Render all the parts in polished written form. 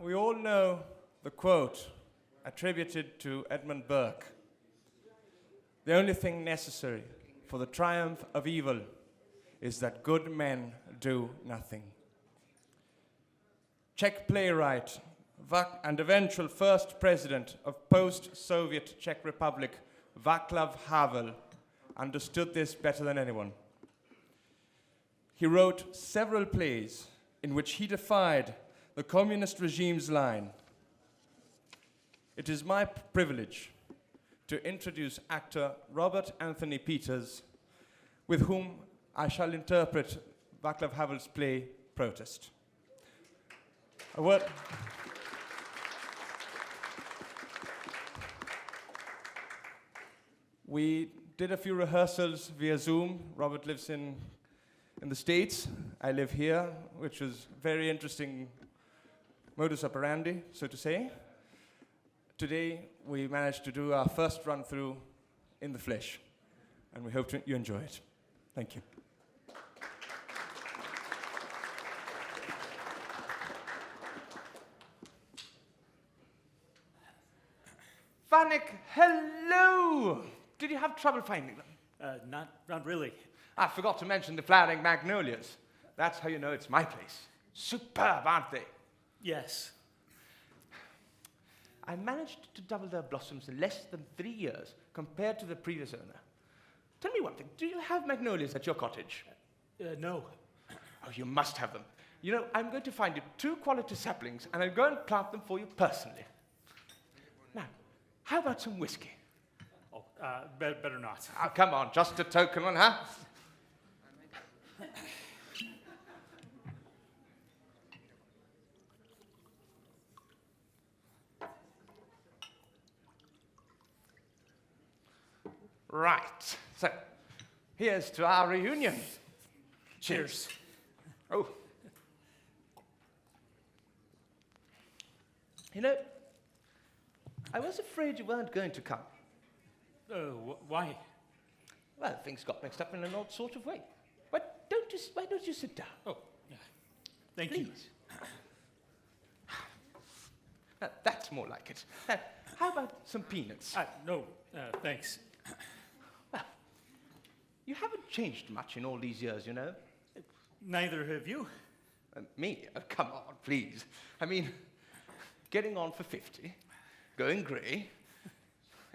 we all know the quote attributed to Edmund Burke. The only thing necessary for the triumph of evil is that good men do nothing. Czech playwright and eventual first president of post-Soviet Czech Republic, Václav Havel, understood this better than anyone. He wrote several plays in which he defied the communist regime's line. It is my privilege to introduce actor Robert Anthony Peters, with whom I shall interpret Václav Havel's play, Protest. A word. We did a few rehearsals via Zoom. Robert lives in the States. I live here, which was very interesting modus operandi, so to say. Today, we managed to do our first run-through in the flesh, and we hope you enjoy it. Thank you. Vaněk, hello! Did you have trouble finding them? Not really. I forgot to mention the flowering magnolias. That's how you know it's my place. Superb, aren't they? Yes. I managed to double their blossoms in less than 3 years compared to the previous owner. Tell me one thing, do you have magnolias at your cottage? No. Oh, you must have them. You know, I'm going to find you 2 quality saplings and I'll go and plant them for you personally. Now, how about some whiskey? Oh, better not. Oh, come on, just a token one, huh? Right, so here's to our reunion. Cheers. Oh. You know, I was afraid you weren't going to come. Why? Well, things got mixed up in an odd sort of way. But why don't you sit down? Oh, yeah. Thank Please. Now, that's more like it. Now, how about some peanuts? No, thanks. Well, you haven't changed much in all these years, you know. Neither have you. Me? Oh, come on, please. I mean, getting on for 50, going grey,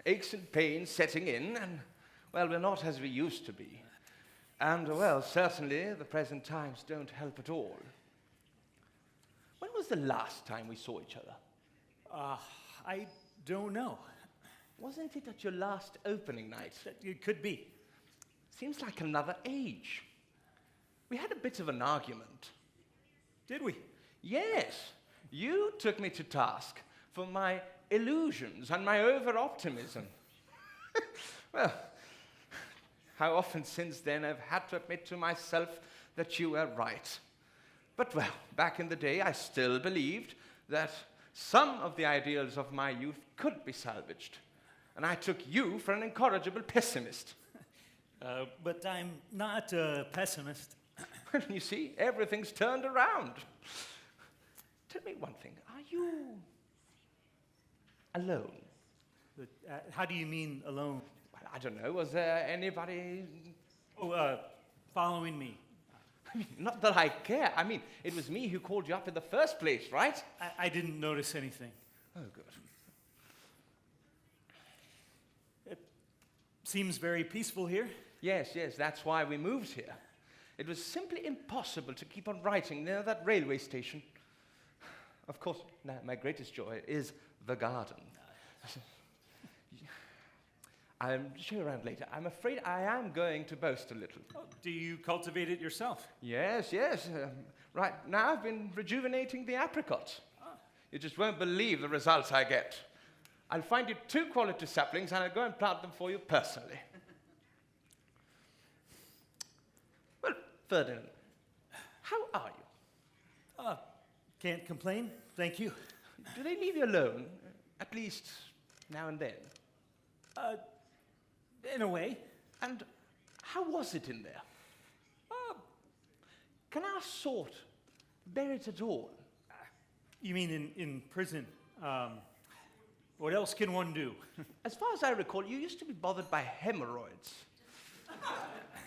aches and pains setting in, and, well, we're not as we used to be. And, well, certainly the present times don't help at all. When was the last time we saw each other? I don't know. Wasn't it at your last opening night? It could be. Seems like another age. We had a bit of an argument. Did we? Yes. You took me to task for my illusions and my over-optimism. Well, how often since then I've had to admit to myself that you were right. But, well, back in the day I still believed that some of the ideals of my youth could be salvaged. And I took you for an incorrigible pessimist. But I'm not a pessimist. Well, you see, everything's turned around. Tell me one thing, are you alone? How do you mean alone? Well, I don't know, was there anybody... Oh, following me. I mean, not that I care. I mean, it was me who called you up in the first place, right? I didn't notice anything. Oh, good. It seems very peaceful here. Yes, that's why we moved here. It was simply impossible to keep on writing near that railway station. Of course, now my greatest joy is the garden. I'll show you around later. I'm afraid I am going to boast a little. Oh, do you cultivate it yourself? Yes. Right now I've been rejuvenating the apricots. You just won't believe the results I get. I'll find you 2 quality saplings and I'll go and plant them for you personally. Well, Ferdinand, how are you? Can't complain, thank you. Do they leave you alone, at least now and then? In a way. And how was it in there? Can our sort bear it at all? You mean in prison? What else can one do? As far as I recall, you used to be bothered by hemorrhoids.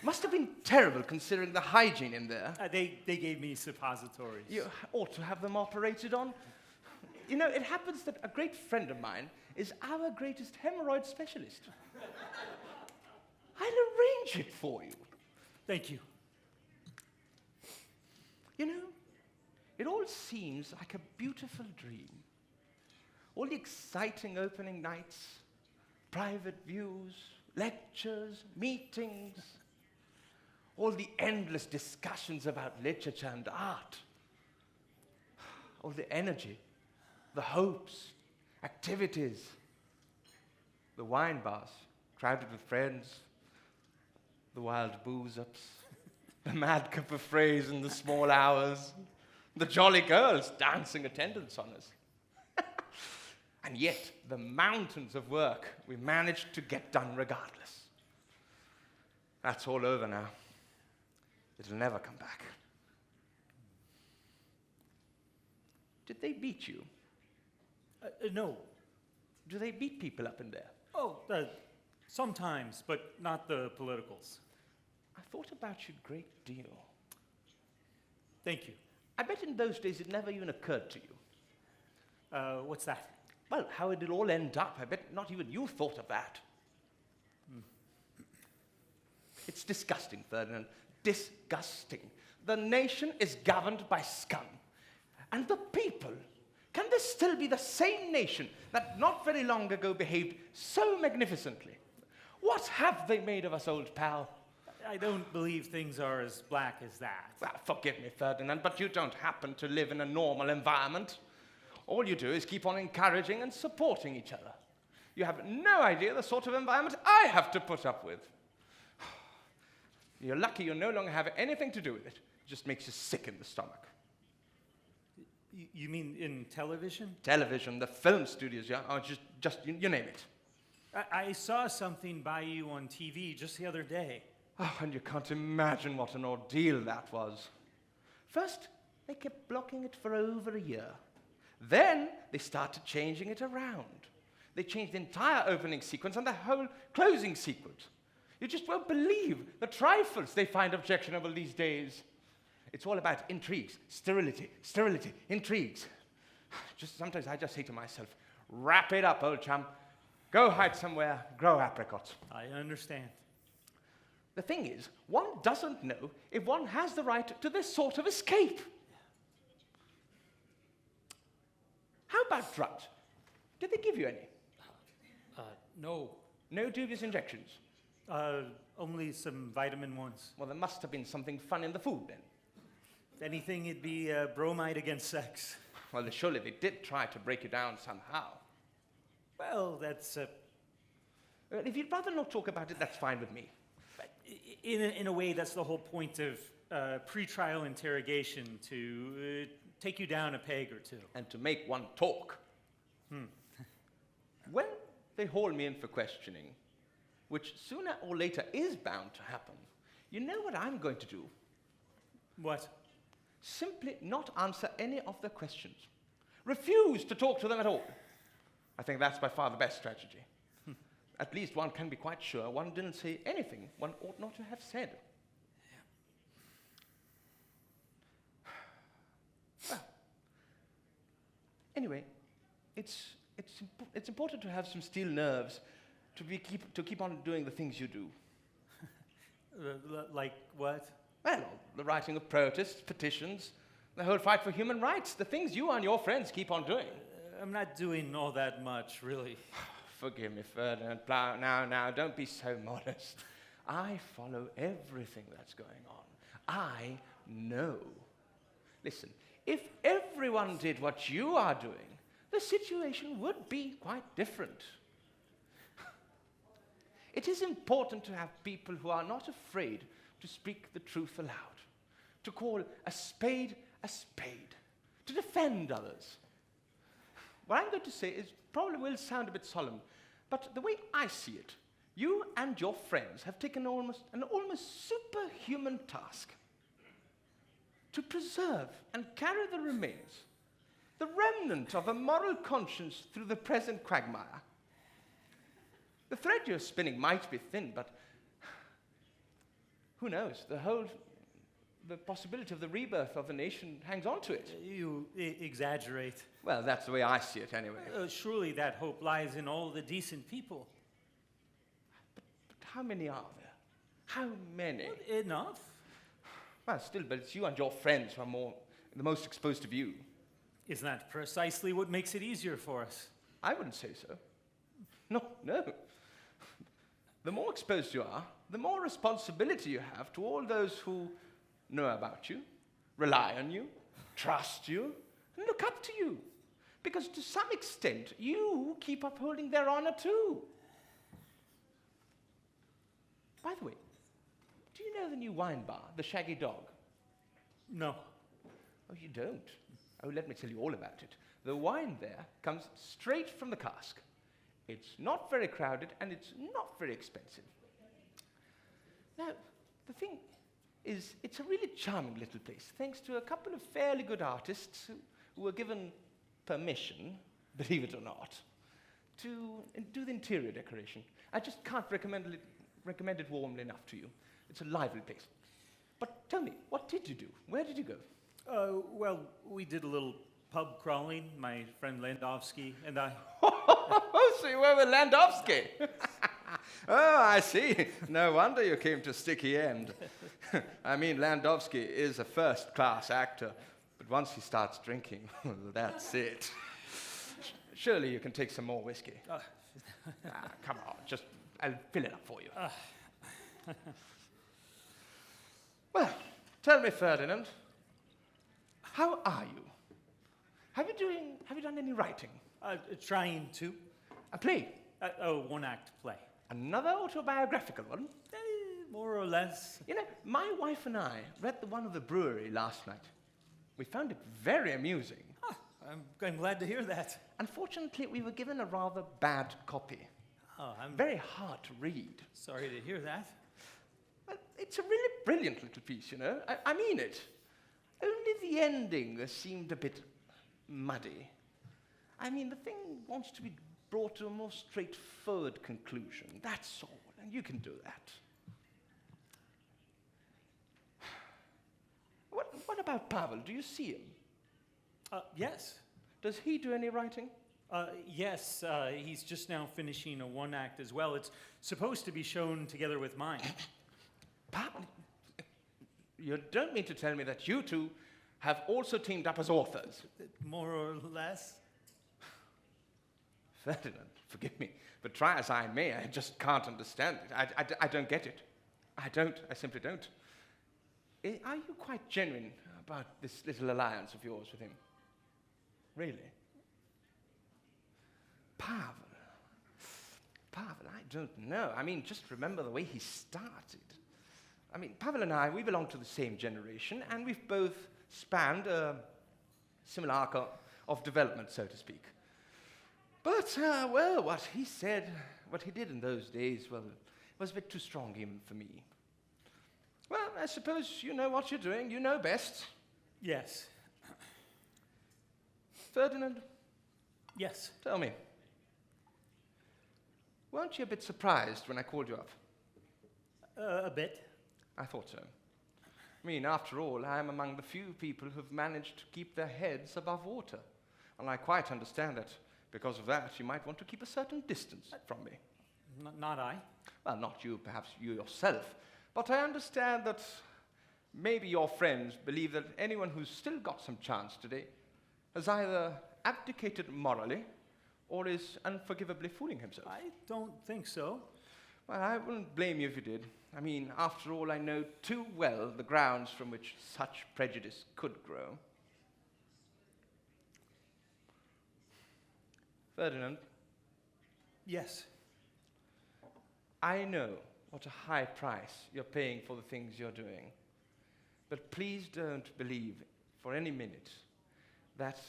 Must have been terrible considering the hygiene in there. They gave me suppositories. You ought to have them operated on. You know, it happens that a great friend of mine is our greatest hemorrhoid specialist. I'll arrange it for you. Thank you. You know, it all seems like a beautiful dream. All the exciting opening nights, private views, lectures, meetings, all the endless discussions about literature and art, all the energy, the hopes, activities, the wine bars crowded with friends, the wild booze-ups, the madcap affrays in the small hours, the jolly girls dancing attendance on us. And yet, the mountains of work we managed to get done regardless. That's all over now. It'll never come back. Did they beat you? No. Do they beat people up in there? Oh, sometimes, but not the politicals. I thought about you a great deal. Thank you. I bet in those days it never even occurred to you. What's that? Well, how it'll all end up, I bet not even you thought of that. It's disgusting, Ferdinand. Disgusting. The nation is governed by scum. And the people, can this still be the same nation that not very long ago behaved so magnificently? What have they made of us, old pal? I don't believe things are as black as that. Well, forgive me, Ferdinand, but you don't happen to live in a normal environment. All you do is keep on encouraging and supporting each other. You have no idea the sort of environment I have to put up with. You're lucky you no longer have anything to do with it. It just makes you sick in the stomach. You mean in television? Television, the film studios, yeah, or just you name it. I saw something by you on TV just the other day. Oh, and you can't imagine what an ordeal that was. First, they kept blocking it for over a year. Then, they started changing it around. They changed the entire opening sequence and the whole closing sequence. You just won't believe the trifles they find objectionable these days. It's all about intrigues, sterility, intrigues. Sometimes I just say to myself, wrap it up, old chum. Go hide somewhere, grow apricots. I understand. The thing is, one doesn't know if one has the right to this sort of escape. How about drugs? Did they give you any? No. No dubious injections? Only some vitamin ones. Well, there must have been something fun in the food then. If anything, it'd be bromide against sex. Well, surely they did try to break you down somehow. Well, that's... If you'd rather not talk about it, that's fine with me. In a way, that's the whole point of pre-trial interrogation, to take you down a peg or two. And to make one talk. When they haul me in for questioning, which sooner or later is bound to happen, you know what I'm going to do? What? Simply not answer any of their questions. Refuse to talk to them at all. I think that's by far the best strategy. At least one can be quite sure one didn't say anything one ought not to have said. Well, anyway, it's important to have some steel nerves to keep on doing the things you do. Like what? Well, the writing of protests, petitions, the whole fight for human rights, the things you and your friends keep on doing. I'm not doing all that much, really. Forgive me, Ferdinand. Now, don't be so modest. I follow everything that's going on. I know. Listen, if everyone did what you are doing, the situation would be quite different. It is important to have people who are not afraid to speak the truth aloud, to call a spade, to defend others. What I'm going to say probably will sound a bit solemn, but the way I see it, you and your friends have taken an almost superhuman task to preserve and carry the remains, The remnant of a moral conscience through the present quagmire. The thread you're spinning might be thin, but who knows? The possibility of the rebirth of the nation hangs on to it. You exaggerate. Well, that's the way I see it anyway. Surely that hope lies in all the decent people. But how many are there? How many? Well, enough. Well, still, but it's you and your friends who are the most exposed to view. Isn't that precisely what makes it easier for us? I wouldn't say so. No. The more exposed you are, the more responsibility you have to all those who know about you, rely on you, trust you, and look up to you. Because to some extent, you keep upholding their honor too. By the way, do you know the new wine bar, the Shaggy Dog? No. Oh, you don't? Oh, let me tell you all about it. The wine there comes straight from the cask. It's not very crowded, and it's not very expensive. Now, the thing is, it's a really charming little place, thanks to a couple of fairly good artists who were given permission, believe it or not, to do the interior decoration. I just can't recommend it warmly enough to you. It's a lively place. But tell me, what did you do? Where did you go? Well, we did a little pub crawling, my friend Landowski and I. Oh, so you were with Landowski. Oh, I see. No wonder you came to Sticky End. I mean, Landowski is a first-class actor, but once he starts drinking, that's it. Surely you can take some more whiskey. Come on, I'll fill it up for you. Well, tell me, Ferdinand, how are you? Have you done any writing? Trying to. A play? One-act play. Another autobiographical one? More or less. You know, my wife and I read the one of the brewery last night. We found it very amusing. I'm glad to hear that. Unfortunately, we were given a rather bad copy. Oh, I'm very hard to read. sorry to hear that. Well, it's a really brilliant little piece, you know. I mean it. Only the ending seemed a bit muddy. I mean, the thing wants to be brought to a more straightforward conclusion. That's all, and you can do that. What about Pavel? Do you see him? Yes. Does he do any writing? Yes, he's just now finishing a one-act as well. It's supposed to be shown together with mine. Pavel? You don't mean to tell me that you two have also teamed up as authors? More or less. Ferdinand, forgive me, but try as I may, I just can't understand it. I don't get it. I simply don't. Are you quite genuine about this little alliance of yours with him? Really? Pavel, I don't know. I mean, just remember the way he started. I mean, Pavel and I, we belong to the same generation, and we've both spanned a similar arc of development, so to speak. But, well, what he said, what he did in those days, well, was a bit too strong even for me. Well, I suppose you know what you're doing. You know best. Yes. Ferdinand? Yes. Tell me. Weren't you a bit surprised when I called you up? A bit. I thought so. I mean, after all, I am among the few people who've managed to keep their heads above water. And I quite understand that because of that, you might want to keep a certain distance from me. Not I. Well, not you, perhaps you yourself. But I understand that maybe your friends believe that anyone who's still got some chance today has either abdicated morally or is unforgivably fooling himself. I don't think so. Well, I wouldn't blame you if you did. I mean, after all, I know too well the grounds from which such prejudice could grow. Ferdinand? Yes. I know what a high price you're paying for the things you're doing. But please don't believe for any minute that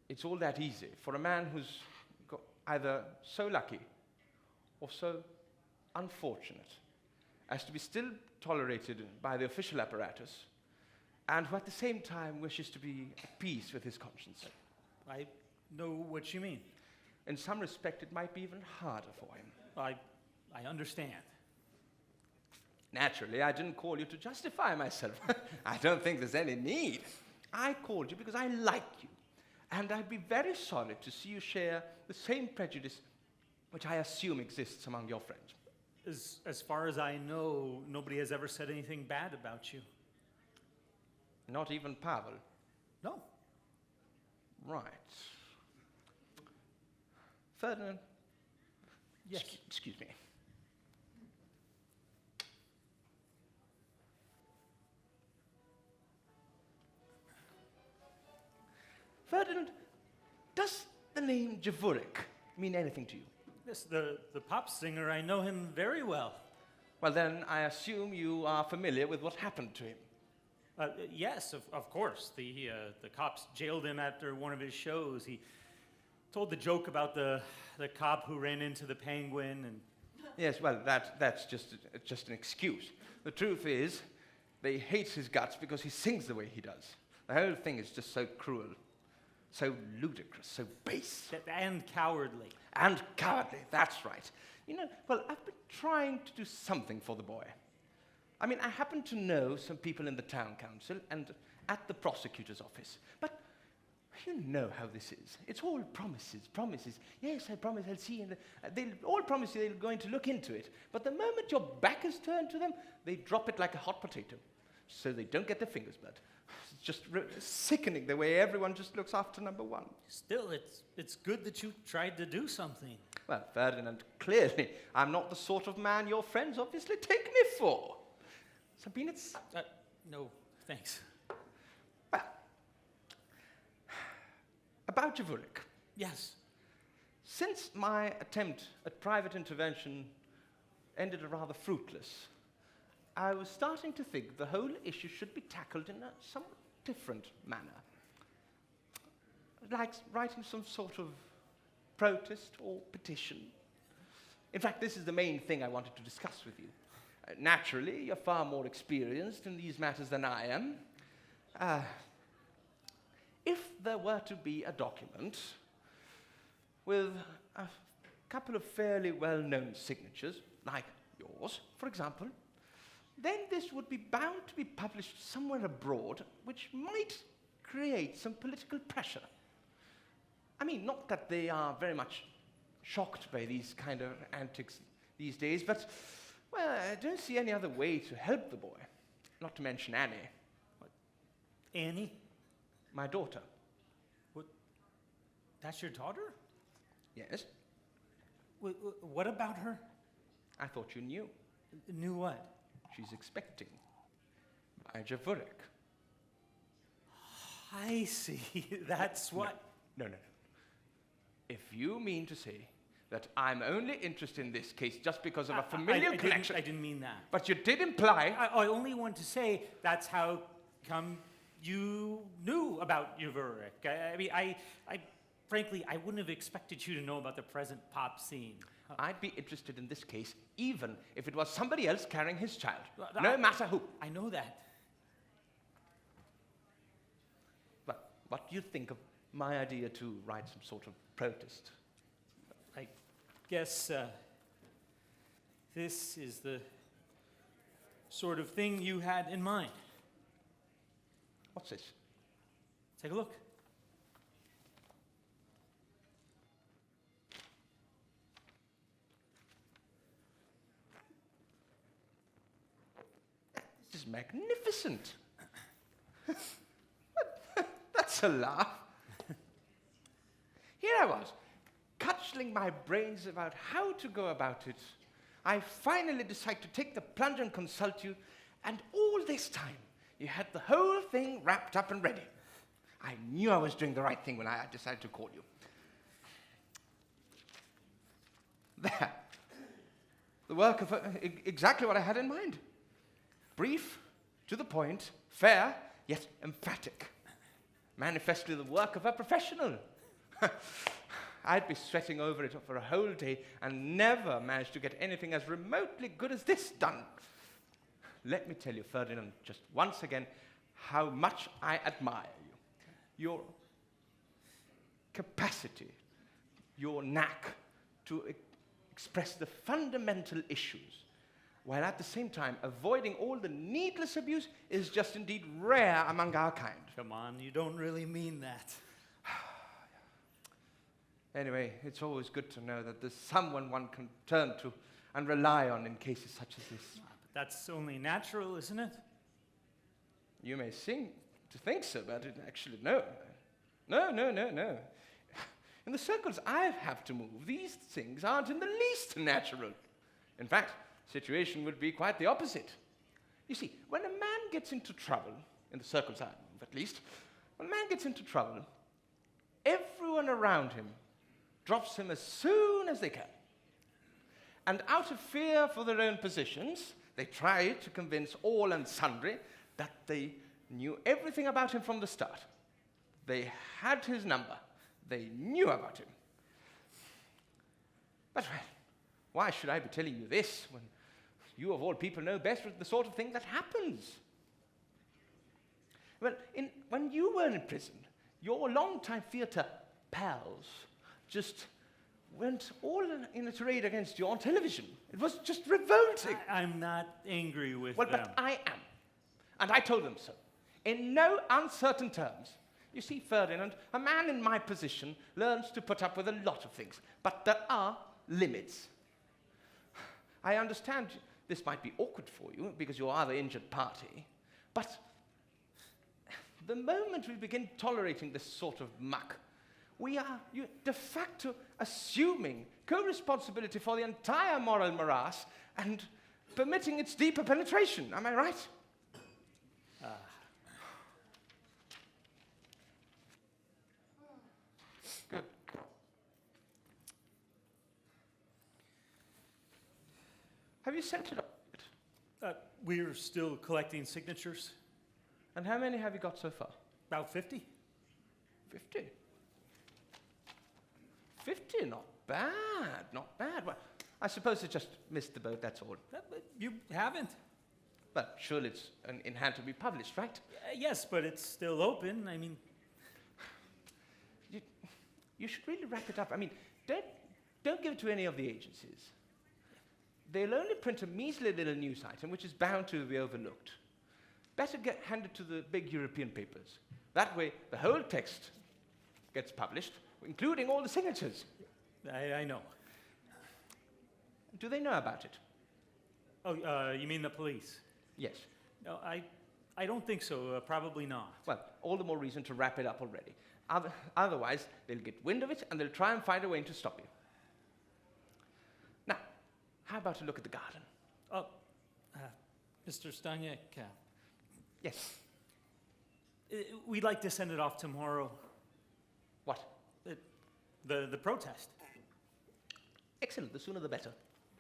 it's all that easy for a man who's got either so lucky or so unfortunate as to be still tolerated by the official apparatus and who at the same time wishes to be at peace with his conscience. I know what you mean. In some respect, it might be even harder for him. I understand. Naturally, I didn't call you to justify myself. I don't think there's any need. I called you because I like you, and I'd be very sorry to see you share the same prejudice which I assume exists among your friends. As far as I know, nobody has ever said anything bad about you. Not even Pavel? No. Right. Ferdinand? Yes. Excuse me. Ferdinand, does the name Javouric mean anything to you? Yes, the pop singer, I know him very well. Well, then I assume you are familiar with what happened to him. Yes, of course. The cops jailed him after one of his shows. He told the joke about the cop who ran into the penguin and... Yes, well, that's just an excuse. The truth is, they hate his guts because he sings the way he does. The whole thing is just so cruel, so ludicrous, so base. And cowardly. And cowardly, that's right. You know, well, I've been trying to do something for the boy. I mean, I happen to know some people in the town council and at the prosecutor's office. But you know how this is. It's all promises, promises. Yes, I promise I'll see. And they'll all promise you they're going to look into it. But the moment your back is turned to them, they drop it like a hot potato. So they don't get their fingers burnt. It's just sickening the way everyone just looks after number one. Still, it's good that you tried to do something. Well, Ferdinand, clearly, I'm not the sort of man your friends obviously take me for. Sabine, it's... No, thanks. Well, about Javouric. Yes. Since my attempt at private intervention ended rather fruitless, I was starting to think the whole issue should be tackled in a somewhat different manner. Like writing some sort of protest or petition. In fact, this is the main thing I wanted to discuss with you. Naturally, you're far more experienced in these matters than I am. If there were to be a document with a couple of fairly well-known signatures, like yours, for example, then this would be bound to be published somewhere abroad, which might create some political pressure. I mean, not that they are very much shocked by these kind of antics these days, but, well, I don't see any other way to help the boy. Not to mention Annie. What? Annie? My daughter. What? That's your daughter? Yes? What about her? I thought you knew. Knew what? She's expecting. By Javouric. I see. That's what... No. If you mean to say that I'm only interested in this case just because of a familiar connection... I didn't mean that. But you did imply... I only want to say that's how come you knew about Javouric. I mean, frankly, I wouldn't have expected you to know about the present pop scene. I'd be interested in this case even if it was somebody else carrying his child. No matter who. I know that. But what do you think of my idea to write some sort of protest? I guess this is the sort of thing you had in mind. What's this? Take a look. This is magnificent. That's a laugh. Here I was, cudgeling my brains about how to go about it. I finally decided to take the plunge and consult you, and all this time, you had the whole thing wrapped up and ready. I knew I was doing the right thing when I decided to call you. There. The work of exactly what I had in mind. Brief, to the point, fair, yet emphatic. Manifestly the work of a professional. I'd be sweating over it for a whole day and never managed to get anything as remotely good as this done. Let me tell you, Ferdinand, just once again, how much I admire you. Your capacity, your knack to express the fundamental issues, while at the same time avoiding all the needless abuse, is just indeed rare among our kind. Come on, you don't really mean that. Anyway, it's always good to know that there's someone one can turn to and rely on in cases such as this. But that's only natural, isn't it? You may seem to think so, but actually, no. No. In the circles I have to move, these things aren't in the least natural. In fact, the situation would be quite the opposite. You see, when a man gets into trouble, in the circles I move at least, when a man gets into trouble, everyone around him drops him as soon as they can. And out of fear for their own positions, they try to convince all and sundry that they knew everything about him from the start. They had his number. They knew about him. But why should I be telling you this when you of all people know best the sort of thing that happens? Well, when you were in prison, your long-time theatre pals just went all in a tirade against you on television. It was just revolting. I'm not angry with Well, them. but I am. And I told them so. In no uncertain terms. You see, Ferdinand, a man in my position learns to put up with a lot of things. But there are limits. I understand this might be awkward for you because you are the injured party. But the moment we begin tolerating this sort of muck, we are de facto assuming co-responsibility for the entire moral morass and permitting its deeper penetration. Am I right? Good. Have you sent it up? We're still collecting signatures. And how many have you got so far? About 50. 50? 50, not bad, not bad. Well, I suppose it just missed the boat, that's all. But you haven't. But surely it's in hand to be published, right? Yes, but it's still open. I mean, you should really wrap it up. I mean, don't give it to any of the agencies. They'll only print a measly little news item, which is bound to be overlooked. Better get handed to the big European papers. That way, the whole text gets published, including all the signatures. I know. Do they know about it? Oh, you mean the police? Yes. No, I don't think so. Probably not. Well, all the more reason to wrap it up already. Otherwise, they'll get wind of it and they'll try and find a way to stop you. Now, how about a look at the garden? Oh, Mr. Staněk, Yes. we'd like to send it off tomorrow. What? The protest. Excellent. The sooner the better.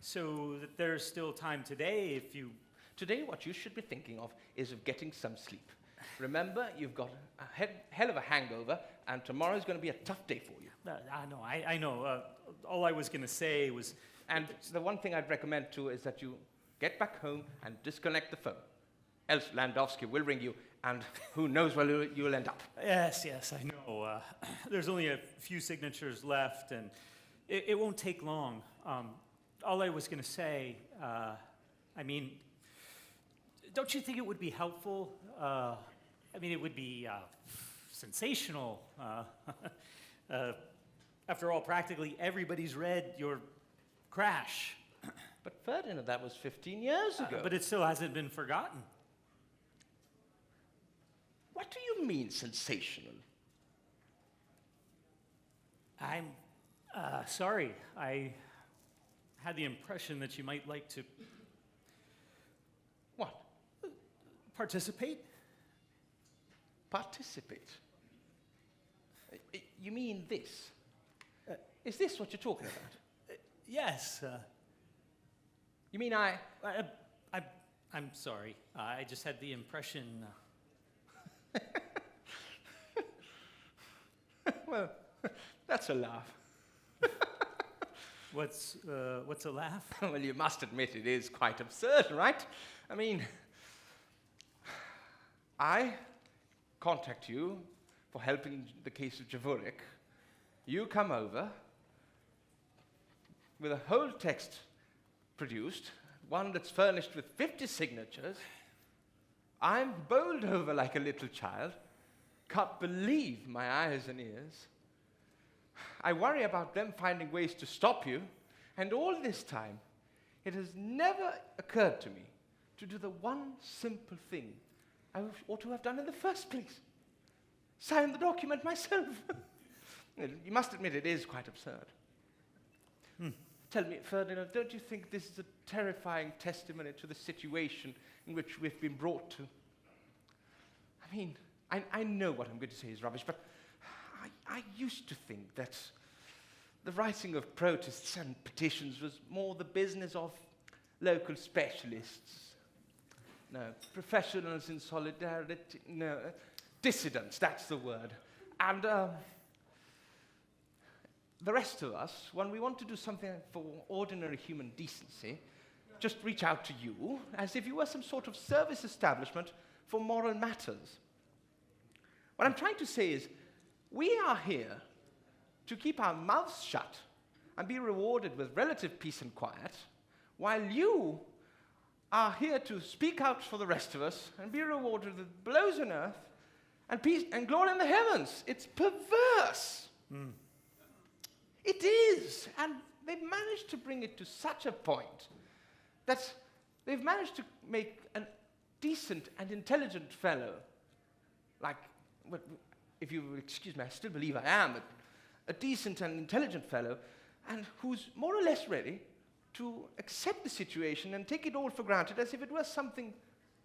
So that there's still time today if you... Today, what you should be thinking of is of getting some sleep. Remember, you've got a hell of a hangover, and tomorrow's going to be a tough day for you. I know. All I was going to say was... And the one thing I'd recommend, too, is that you get back home and disconnect the phone. Else Landowski will ring you, and who knows where you'll end up. Yes, I know. There's only a few signatures left, and it won't take long. All I was going to say, I mean, don't you think it would be helpful? I mean, it would be sensational. After all, practically everybody's read your crash. But Ferdinand, that was 15 years ago. But it still hasn't been forgotten. What do you mean, sensational? I'm sorry. I had the impression that you might like to... What? Participate? Participate? You mean this? Is this what you're talking about? Yes. You mean I'm sorry. I just had the impression... Well, that's a laugh. What's a laugh? Well, you must admit it is quite absurd, right? I mean, I contact you for helping the case of Javorek. You come over with a whole text produced, one that's furnished with 50 signatures. I'm bowled over like a little child, can't believe my eyes and ears. I worry about them finding ways to stop you, and all this time, it has never occurred to me to do the one simple thing I ought to have done in the first place. Sign the document myself. You must admit it is quite absurd. Tell me, Ferdinand, don't you think this is a terrifying testimony to the situation in which we've been brought to? I mean, I know what I'm going to say is rubbish, but I used to think that the writing of protests and petitions was more the business of local specialists. No, professionals in solidarity, no, dissidents, that's the word. And the rest of us, when we want to do something for ordinary human decency, just reach out to you as if you were some sort of service establishment for moral matters. What I'm trying to say is, we are here to keep our mouths shut and be rewarded with relative peace and quiet, while you are here to speak out for the rest of us and be rewarded with blows on earth and peace and glory in the heavens. It's perverse. It is. And they've managed to bring it to such a point that they've managed to make a decent and intelligent fellow, like, if you will excuse me, I still believe I am, a decent and intelligent fellow, and who's more or less ready to accept the situation and take it all for granted as if it was something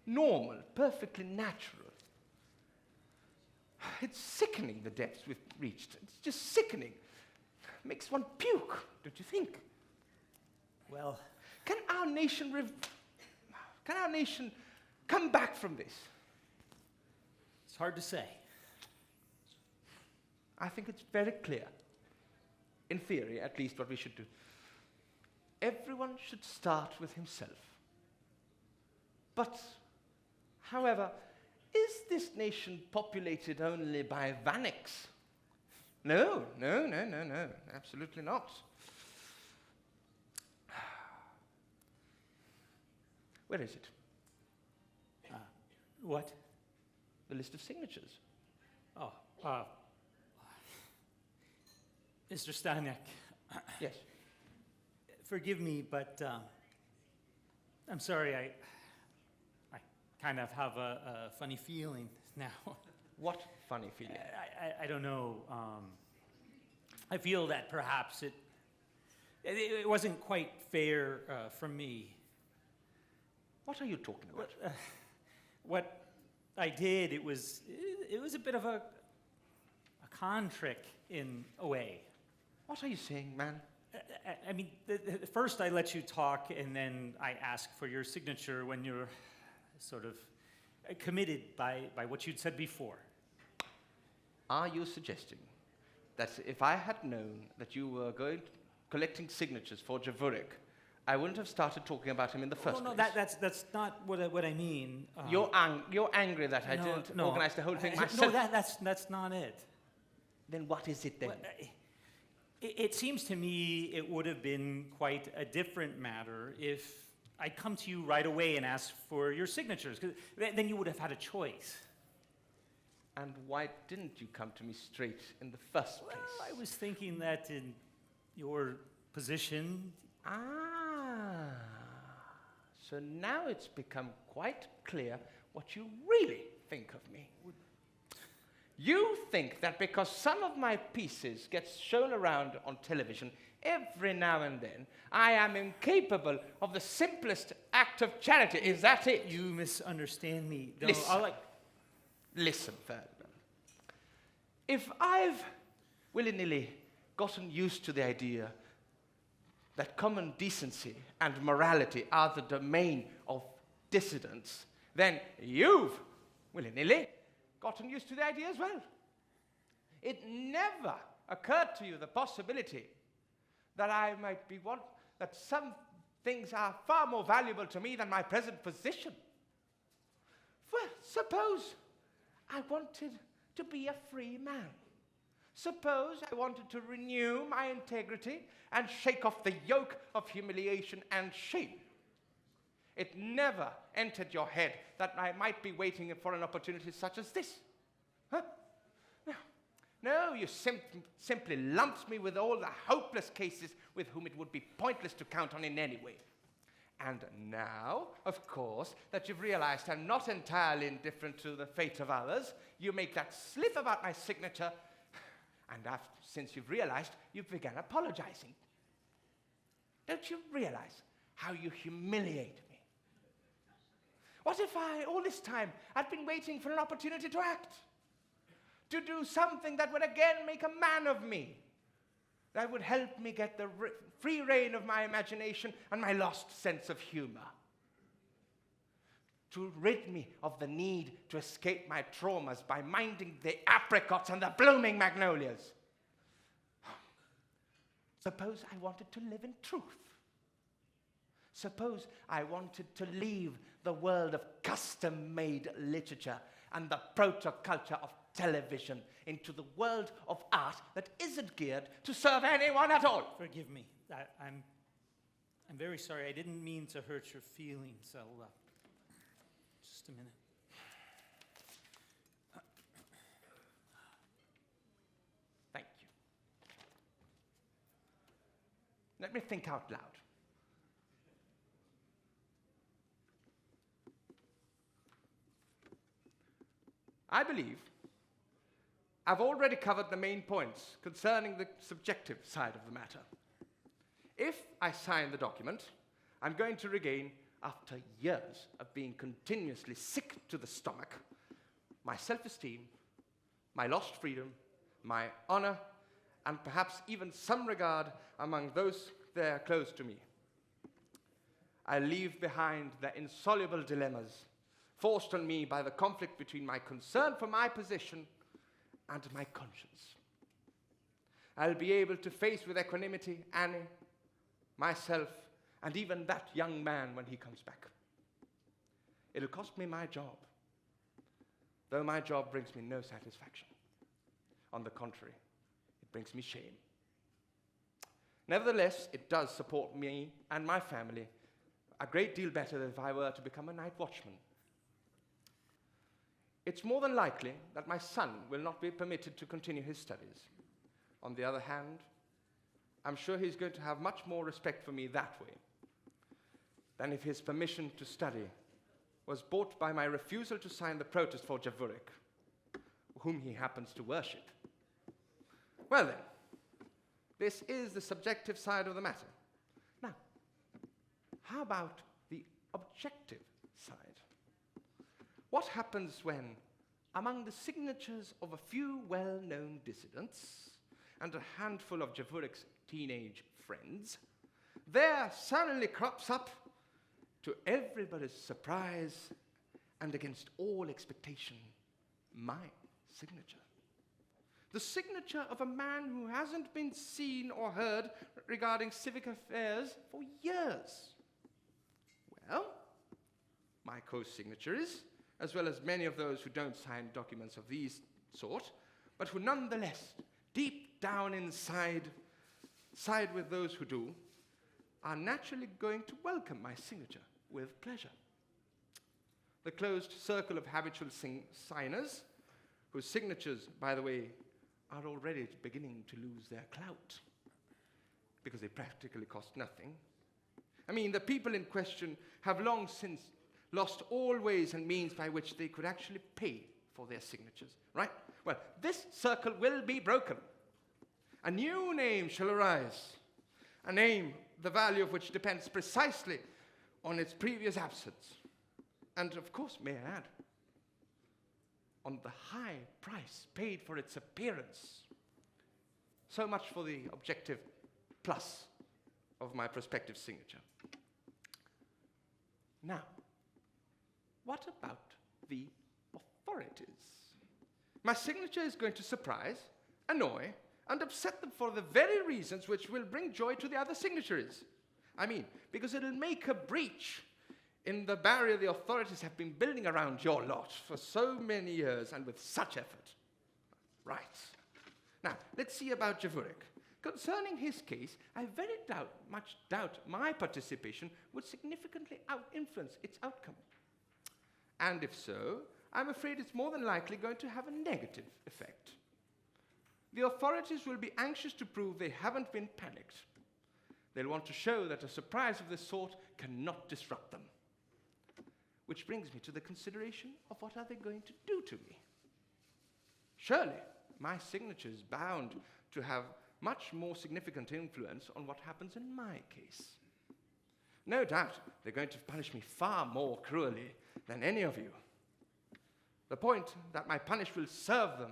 normal, perfectly natural. It's sickening, the depths we've reached. It's just sickening. Makes one puke, don't you think? Well, Can our nation come back from this? it's hard to say. I think it's very clear, in theory, at least, what we should do. Everyone should start with himself. But, however, is this nation populated only by Vaněks? No, absolutely not. Where is it? What? The list of signatures. Oh, Mr. Staněk, Yes. forgive me, but I'm sorry, I kind of have a funny feeling now. What funny feeling? I don't know. I feel that perhaps it wasn't quite fair from me. What are you talking about? What I did, it was a bit of a con trick in a way. What are you saying, man? I mean, first I let you talk, and then I ask for your signature when you're sort of committed by what you'd said before. Are you suggesting that if I had known that you were collecting signatures for Javorek, I wouldn't have started talking about him in the first place? No, that's not what I mean. You're angry that I didn't organize the whole thing myself? No, that's not it. Then what is it then? Well, it seems to me it would have been quite a different matter if I'd come to you right away and asked for your signatures, because then you would have had a choice. And why didn't you come to me straight in the first place? Well, I was thinking that in your position... So now it's become quite clear what you really think of me. You think that because some of my pieces get shown around on television every now and then, I am incapable of the simplest act of charity. Is that it? You misunderstand me. No, Listen. Listen, Ferdinand. If I've willy-nilly gotten used to the idea that common decency and morality are the domain of dissidents, then you've willy-nilly gotten used to the idea as well. It never occurred to you the possibility that I might be that some things are far more valuable to me than my present position. Well, suppose I wanted to be a free man. Suppose I wanted to renew my integrity and shake off the yoke of humiliation and shame. It never entered your head that I might be waiting for an opportunity such as this. Huh? No, you simply lumped me with all the hopeless cases with whom it would be pointless to count on in any way. And now, of course, that you've realized I'm not entirely indifferent to the fate of others, you make that slip about my signature, and since you've realized, you've begun apologizing. Don't you realize how you humiliate me? What if all this time, I'd been waiting for an opportunity to act? To do something that would again make a man of me, that would help me get the free rein of my imagination and my lost sense of humor, to rid me of the need to escape my traumas by minding the apricots and the blooming magnolias. Suppose I wanted to live in truth. Suppose I wanted to leave the world of custom-made literature and the proto-culture of television into the world of art that isn't geared to serve anyone at all. Forgive me. I'm very sorry. I didn't mean to hurt your feelings. Just a minute. Thank you. Let me think out loud. I believe I've already covered the main points concerning the subjective side of the matter. If I sign the document, I'm going to regain, after years of being continuously sick to the stomach, my self-esteem, my lost freedom, my honor, and perhaps even some regard among those there close to me. I leave behind the insoluble dilemmas forced on me by the conflict between my concern for my position and my conscience. I'll be able to face with equanimity Annie, myself, and even that young man when he comes back. It'll cost me my job, though my job brings me no satisfaction. On the contrary, it brings me shame. Nevertheless, it does support me and my family a great deal better than if I were to become a night watchman. It's more than likely that my son will not be permitted to continue his studies. On the other hand, I'm sure he's going to have much more respect for me that way than if his permission to study was bought by my refusal to sign the protest for Javurek, whom he happens to worship. Well then, this is the subjective side of the matter. Now, how about the objective side? What happens when, among the signatures of a few well-known dissidents and a handful of Javurek's teenage friends, there suddenly crops up, to everybody's surprise and against all expectation, my signature? The signature of a man who hasn't been seen or heard regarding civic affairs for years. Well, my co-signature is, as well as many of those who don't sign documents of these sort, but who nonetheless, deep down inside, side with those who do, are naturally going to welcome my signature with pleasure. The closed circle of habitual signers, whose signatures, by the way, are already beginning to lose their clout, because they practically cost nothing. I mean, the people in question have long since lost all ways and means by which they could actually pay for their signatures, right? Well, this circle will be broken. A new name shall arise, a name the value of which depends precisely on its previous absence. And of course, may I add, on the high price paid for its appearance. So much for the objective plus of my prospective signature. Now, what about the authorities? My signature is going to surprise, annoy, and upset them for the very reasons which will bring joy to the other signatories. I mean, because it'll make a breach in the barrier the authorities have been building around your lot for so many years and with such effort. Right. Now, let's see about Javorek. Concerning his case, I very much doubt my participation would significantly influence its outcome. And if so, I'm afraid it's more than likely going to have a negative effect. The authorities will be anxious to prove they haven't been panicked. They'll want to show that a surprise of this sort cannot disrupt them. Which brings me to the consideration of what are they going to do to me. Surely, my signature is bound to have much more significant influence on what happens in my case. No doubt they're going to punish me far more cruelly than any of you. The point that my punishment will serve them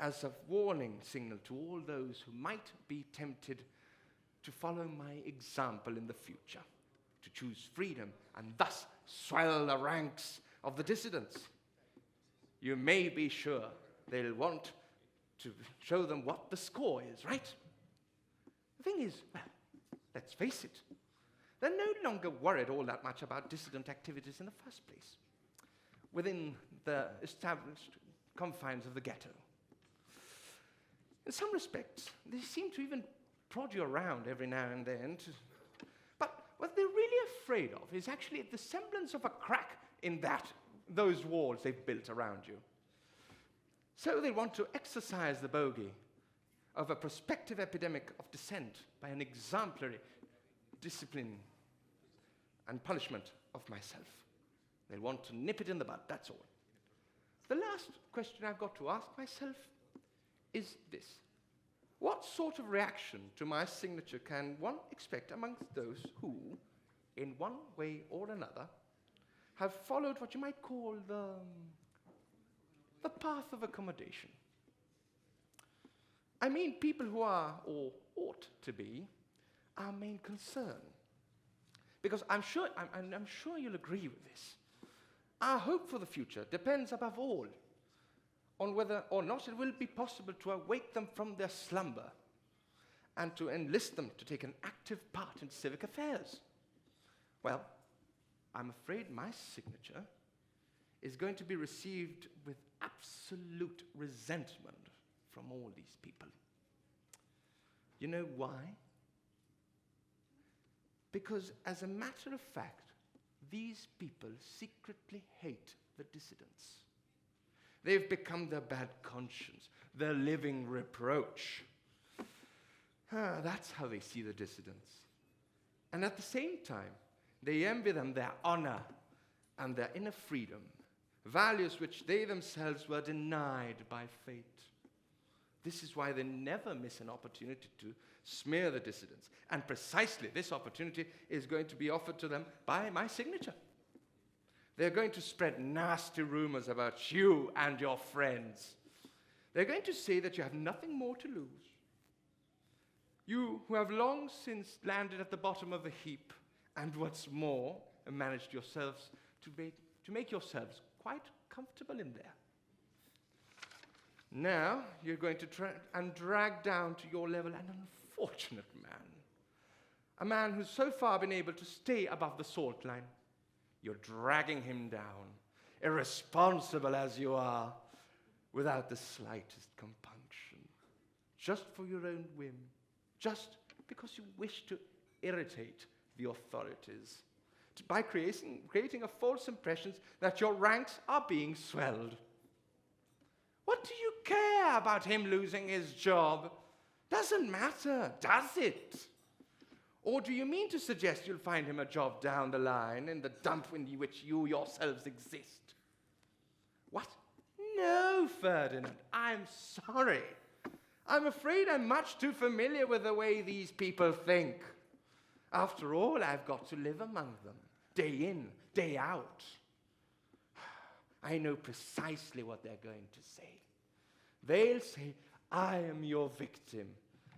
as a warning signal to all those who might be tempted to follow my example in the future, to choose freedom and thus swell the ranks of the dissidents. You may be sure they'll want to show them what the score is, right? The thing is, well, let's face it, they're no longer worried all that much about dissident activities in the first place, within the established confines of the ghetto. In some respects, they seem to even prod you around every now and then. But what they're really afraid of is actually the semblance of a crack in those walls they've built around you. So they want to exercise the bogey of a prospective epidemic of dissent by an exemplary discipline and punishment of myself. They want to nip it in the bud, that's all. The last question I've got to ask myself is this. What sort of reaction to my signature can one expect amongst those who, in one way or another, have followed what you might call the path of accommodation? I mean people who are, or ought to be, our main concern. Because I'm sure you'll agree with this. Our hope for the future depends above all on whether or not it will be possible to awake them from their slumber and to enlist them to take an active part in civic affairs. Well, I'm afraid my signature is going to be received with absolute resentment from all these people. You know why? Because as a matter of fact, these people secretly hate the dissidents. They've become their bad conscience, their living reproach. That's how they see the dissidents. And at the same time, they envy them their honor and their inner freedom, values which they themselves were denied by fate. This is why they never miss an opportunity to smear the dissidents. And precisely this opportunity is going to be offered to them by my signature. They're going to spread nasty rumors about you and your friends. They're going to say that you have nothing more to lose. You who have long since landed at the bottom of the heap, and what's more, managed yourselves to make yourselves quite comfortable in there. Now you're going to try and drag down to your level an unfortunate man. A man who's so far been able to stay above the salt line. You're dragging him down, irresponsible as you are, without the slightest compunction, just for your own whim, just because you wish to irritate the authorities, by creating a false impression that your ranks are being swelled. What do you care about him losing his job? Doesn't matter, does it? Or do you mean to suggest you'll find him a job down the line in the dump in which you yourselves exist? What? No, Ferdinand, I'm sorry. I'm afraid I'm much too familiar with the way these people think. After all, I've got to live among them, day in, day out. I know precisely what they're going to say. They'll say, I am your victim,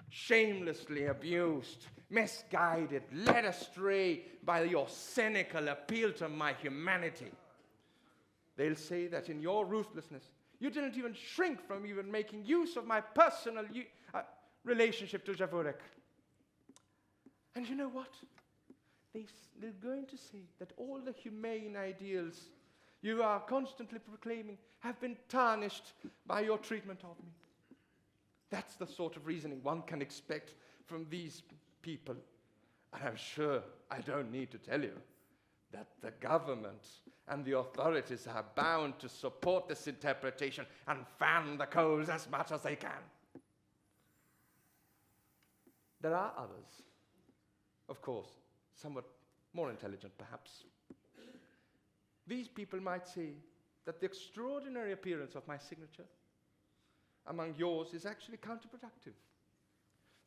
shamelessly abused, misguided, led astray by your cynical appeal to my humanity. They'll say that in your ruthlessness, you didn't even shrink from even making use of my personal relationship to Javorek. And you know what? they're going to say that all the humane ideals you are constantly proclaiming have been tarnished by your treatment of me. That's the sort of reasoning one can expect from these people. And I'm sure I don't need to tell you that the government and the authorities are bound to support this interpretation and fan the coals as much as they can. There are others, of course, somewhat more intelligent perhaps. These people might say that the extraordinary appearance of my signature among yours is actually counterproductive.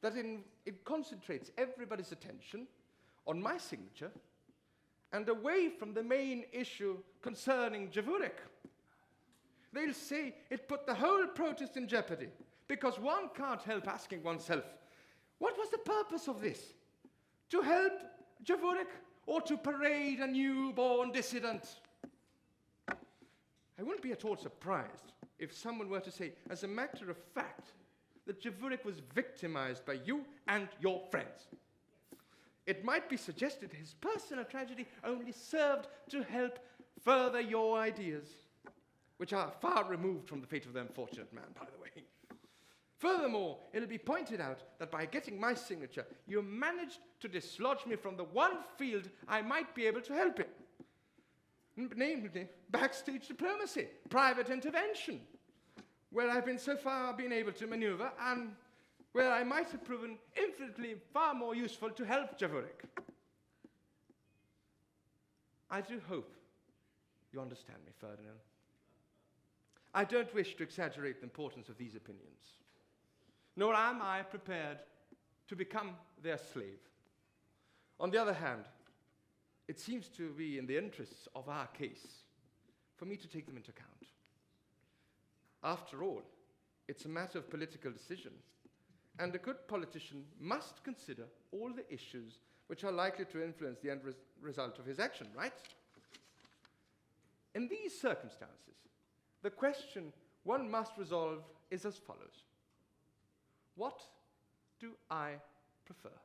That it concentrates everybody's attention on my signature and away from the main issue concerning Javorek. They'll say it put the whole protest in jeopardy because one can't help asking oneself, what was the purpose of this? To help Javorek or to parade a newborn dissident? I wouldn't be at all surprised if someone were to say, as a matter of fact, that Javorek was victimized by you and your friends. It might be suggested his personal tragedy only served to help further your ideas, which are far removed from the fate of the unfortunate man, by the way. Furthermore, it'll be pointed out that by getting my signature, you managed to dislodge me from the one field I might be able to help in. Namely, backstage diplomacy, private intervention, where I've been so far been able to maneuver and where I might have proven infinitely far more useful to help Javorek. I do hope you understand me, Ferdinand. I don't wish to exaggerate the importance of these opinions, nor am I prepared to become their slave. On the other hand, it seems to be in the interests of our case for me to take them into account. After all, it's a matter of political decision, and a good politician must consider all the issues which are likely to influence the end result of his action, right? In these circumstances, the question one must resolve is as follows. What do I prefer?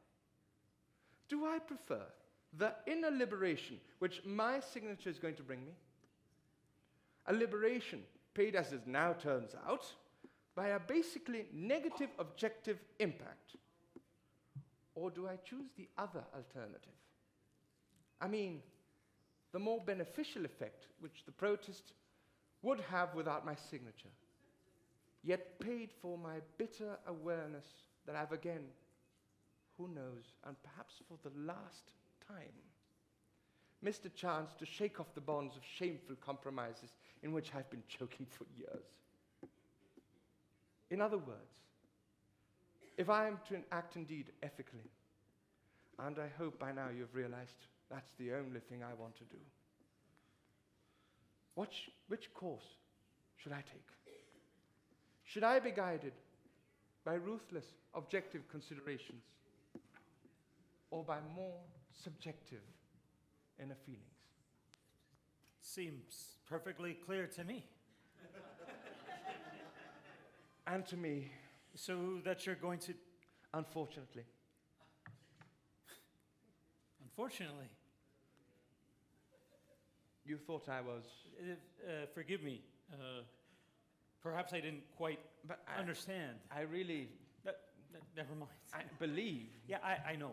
Do I prefer the inner liberation which my signature is going to bring me? A liberation paid, as it now turns out, by a basically negative objective impact? Or do I choose the other alternative? I mean, the more beneficial effect which the protest would have without my signature, yet paid for my bitter awareness that I've again, who knows, and perhaps for the last time, missed a chance to shake off the bonds of shameful compromises in which I've been choking for years. In other words, if I am to act indeed ethically, and I hope by now you've realized that's the only thing I want to do, which course should I take? Should I be guided by ruthless objective considerations or by more subjective inner feelings? Seems perfectly clear to me. And to me, So that you're going to... unfortunately. Unfortunately. You thought I was... Forgive me. Perhaps I didn't quite understand. I really... Never mind. I believe... Yeah, I know.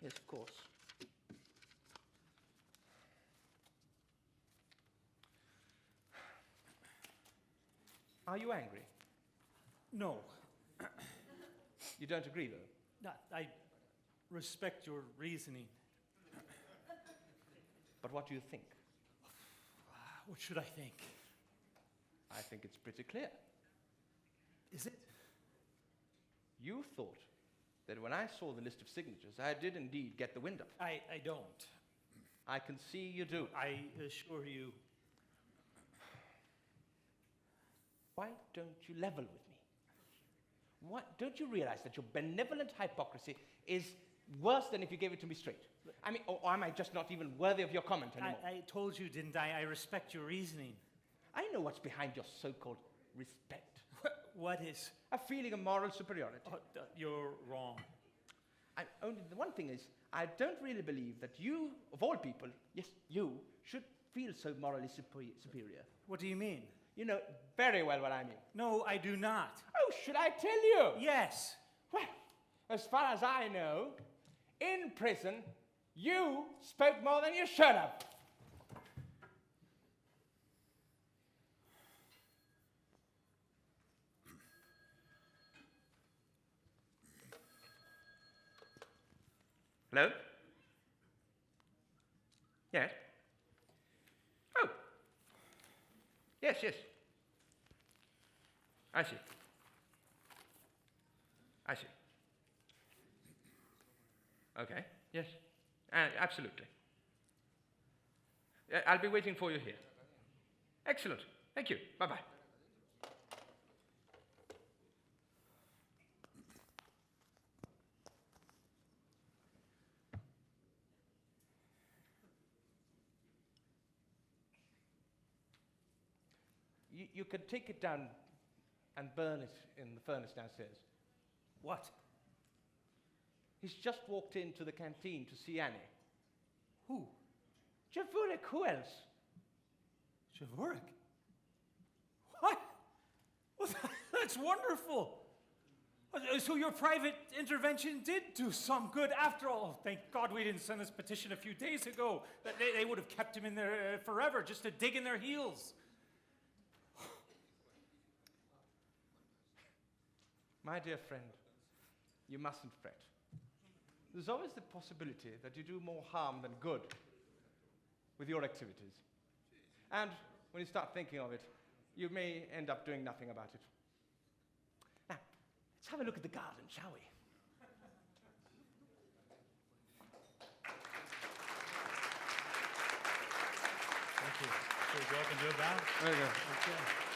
Yes, of course. Are you angry? No. You don't agree, though? No, I respect your reasoning. But what do you think? What should I think? I think it's pretty clear. Is it? You thought that when I saw the list of signatures, I did indeed get the wind up. I don't. I can see you do. I assure you. Why don't you level with me? Don't you realize that your benevolent hypocrisy is worse than if you gave it to me straight? I mean, or am I just not even worthy of your comment anymore? I told you, didn't I? I respect your reasoning. I know what's behind your so-called respect. What is? A feeling of moral superiority. Oh, you're wrong. Only the one thing is, I don't really believe that you, of all people, yes, you, should feel so morally superior. What do you mean? You know very well what I mean. No, I do not. Oh, should I tell you? Yes. Well, as far as I know, in prison, you spoke more than you should have. Hello? Yes? Oh. Yes, yes. I see. I see. Okay, yes. Absolutely. I'll be waiting for you here. Excellent. Thank you. Bye-bye. You could take it down and burn it in the furnace downstairs. What? He's just walked into the canteen to see Annie. Who? Javurik, who else? Javurik? What? Well, that's wonderful. So your private intervention did do some good after all. Thank God we didn't send this petition a few days ago. They would have kept him in there forever just to dig in their heels. My dear friend, you mustn't fret. There's always the possibility that you do more harm than good with your activities. And when you start thinking of it, you may end up doing nothing about it. Now, let's have a look at the garden, shall we? Thank you. Should we go up and do it now? There we go. Okay.